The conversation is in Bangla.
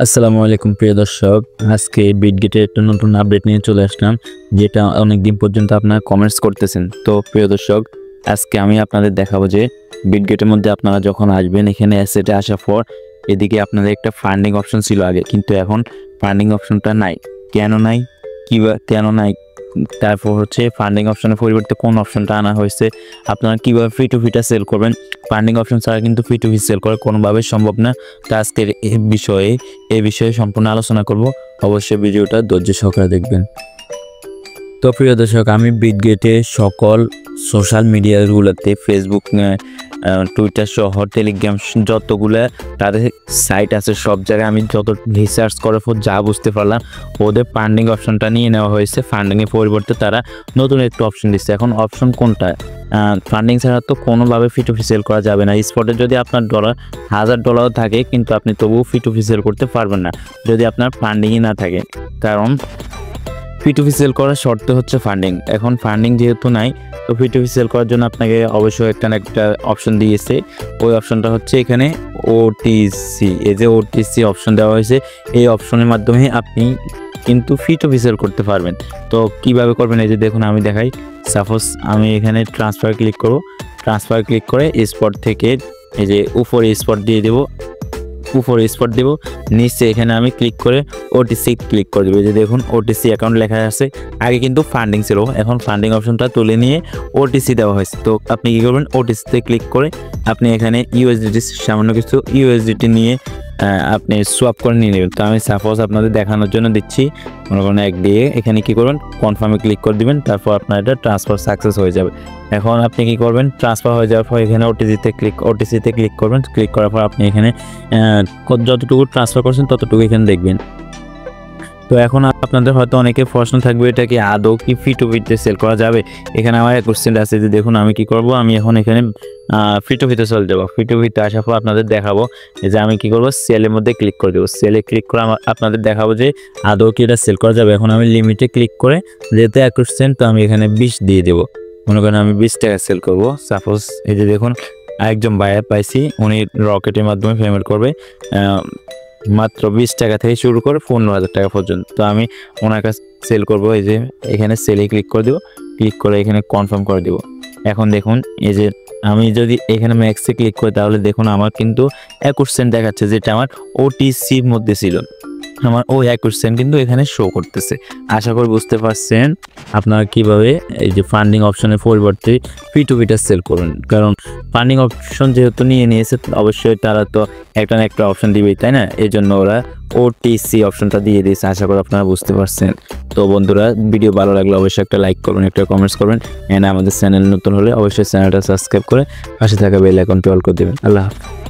আসসালামু আলাইকুম প্রিয় দর্শক। আজকে বিটগেটের একটা নতুন আপডেট নিয়ে চলে আসলাম, যেটা অনেকদিন পর্যন্ত আপনারা কমেন্টস করতেছেন। তো প্রিয় দর্শক, আজকে আমি আপনাদের দেখাবো যে বিটগেটের মধ্যে আপনারা যখন আসবেন, এখানে অ্যাসেটে আসার পর এদিকে আপনাদের একটা ফান্ডিং অপশন ছিল আগে, কিন্তু এখন ফান্ডিং অপশনটা নাই। কেন নাই, কেন নাই, তারপর হচ্ছে ফান্ডিং অপশনের পরিবর্তে কোন অপশনটা আনা হয়েছে, আপনারা কীভাবে ফ্রি টু ফিটা সেল করবেন। ফান্ডিং অপশন ছাড়া কিন্তু ফ্রি টু ফি সেল করা কোনোভাবেই সম্ভব না। তো আজকের এই বিষয়ে সম্পূর্ণ আলোচনা করব। অবশ্যই ভিডিওটা ধৈর্য সহকারে দেখবেন। তো প্রিয় দর্শক, আমি বিটগেটে সকল সোশ্যাল মিডিয়াগুলোতে ফেসবুক, টুইটার সহ টেলিগ্রাম যতগুলো তাদের সাইট আছে, সব জায়গায় আমি যত রিসার্চ করার পর যা বুঝতে পারলাম, ওদের ফান্ডিং অপশনটা নিয়ে নেওয়া হয়েছে। ফান্ডিংয়ের পরিবর্তে তারা নতুন একটা অপশন দিচ্ছে। এখন অপশন কোনটা? ফান্ডিং ছাড়া তো কোনোভাবে ফি টু ফি সেল করা যাবে না। স্পটে যদি আপনার $1000 থাকে, কিন্তু আপনি তবুও ফি টু ফি সেল করতে পারবেন না যদি আপনার ফান্ডিংই না থাকে। কারণ ফি টু ফি সেল করার শর্ত হচ্ছে ফান্ডিং। এখন ফান্ডিং যেহেতু নাই, তো ফি টু ফি সেল করার জন্য আপনাকে অবশ্যই একটা অপশন দিয়েছে। ওই অপশনটা হচ্ছে এখানে ওটিসি। এই যে ওটিসি অপশন দেওয়া হয়েছে, এই অপশনের মাধ্যমে আপনি কিন্তু ফি টু ফি সেল করতে পারবেন। তো কিভাবে করবেন, এই যে দেখুন আমি দেখাই। সাপোজ আমি এখানে ট্রান্সফার ক্লিক করব। ট্রান্সফার ক্লিক করে স্পট থেকে এই যে উপরে স্পট দিয়ে দেবো, নিচে এখানে আমি ক্লিক করে ওটিসি ক্লিক করে দেবো। যে দেখুন ওটিসি অ্যাকাউন্ট লেখা আছে। আগে কিন্তু ফান্ডিং ছিল, এখন ফান্ডিং অপশনটা তুলে নিয়ে ওটিসি দেওয়া হয়েছে। তো আপনি কী করবেন, ওটিসিতে ক্লিক করে আপনি এখানে ইউএসডিটি, সামান্য কিছু ইউএসডিটি নিয়ে আপনি সোয়াপ করে নিয়ে নেবেন। তো আমি সাপোজ আপনাদের দেখানোর জন্য দিচ্ছি। মনে করেন এক দিয়ে এখানে কী করবেন, কনফার্মে ক্লিক করে দিবেন। তারপর আপনার এটা ট্রান্সফার সাকসেস হয়ে যাবে। এখন আপনি কী করবেন, ট্রান্সফার হয়ে যাওয়ার পর এখানে ওটিসিতে ক্লিক করবেন। ক্লিক করার পর আপনি এখানে যতটুকু ট্রান্সফার করছেন ততটুকু এখানে দেখবেন। তো এখন আপনাদের হয়তো অনেকে প্রশ্ন থাকবে, এটা কি আদৌ কি ফি টু ফিতে সেল করা যাবে? এখানে আমার এক কোশ্চেন আছে যে দেখুন আমি কি করব, আমি এখন এখানে ফি টু ফিতে চলে যাবো। ফি টু ফিতে আসার পর আপনাদের দেখাবো যে আমি কি করব, সেলের মধ্যে ক্লিক করে দেবো। সেলে ক্লিক করে আপনাদের দেখাবো যে আদৌ কি এটা সেল করা যাবে। এখন আমি লিমিটে ক্লিক করে, যেহেতু 21%, তো আমি এখানে 20 দিয়ে দেবো। মনে করেন আমি 20 টাকা সেল করব। সাপোজ এই যে দেখুন একজন বায়ার পাইছি, উনি রকেটের মাধ্যমে পেমেন্ট করবে মাত্র 20 টাকা থেকে শুরু করে 15,000 টাকা পর্যন্ত। তো আমি ওনার কাছে সেল করব। এই যে এখানে সেলে ক্লিক করে দেবো, ক্লিক করে এখানে কনফার্ম করে দেবো। এখন দেখুন এই যে আমি যদি এখানে ম্যাক্সে ক্লিক করি, তাহলে দেখুন আমার কিন্তু 21% দেখাচ্ছে, যেটা আমার ওটিসির মধ্যে ছিল। আমার ওই 21% কিন্তু এখানে শো করতেছে। আশা করি বুঝতে পারছেন আপনারা কিভাবে এই যে ফান্ডিং অপশনের পরিবর্তে ফি টু ফিটা সেল করুন। কারণ ফান্ডিং অপশন যেহেতু নিয়েছে, অবশ্যই তারা তো একটা না একটা অপশন দিবেই, তাই না? এই জন্য ওরা ওটিসি অপশনটা দিয়ে দিয়েছে। আশা করি আপনারা বুঝতে পারছেন। তো বন্ধুরা, ভিডিও ভালো লাগলে অবশ্যই একটা লাইক করবেন, একটা কমেন্টস করবেন। এন্ড আমাদের চ্যানেল নতুন হলে অবশ্যই চ্যানেলটা সাবস্ক্রাইব করে পাশে থাকা বেল আইকনটি অল করে দেবেন। আল্লাহ হাফেজ।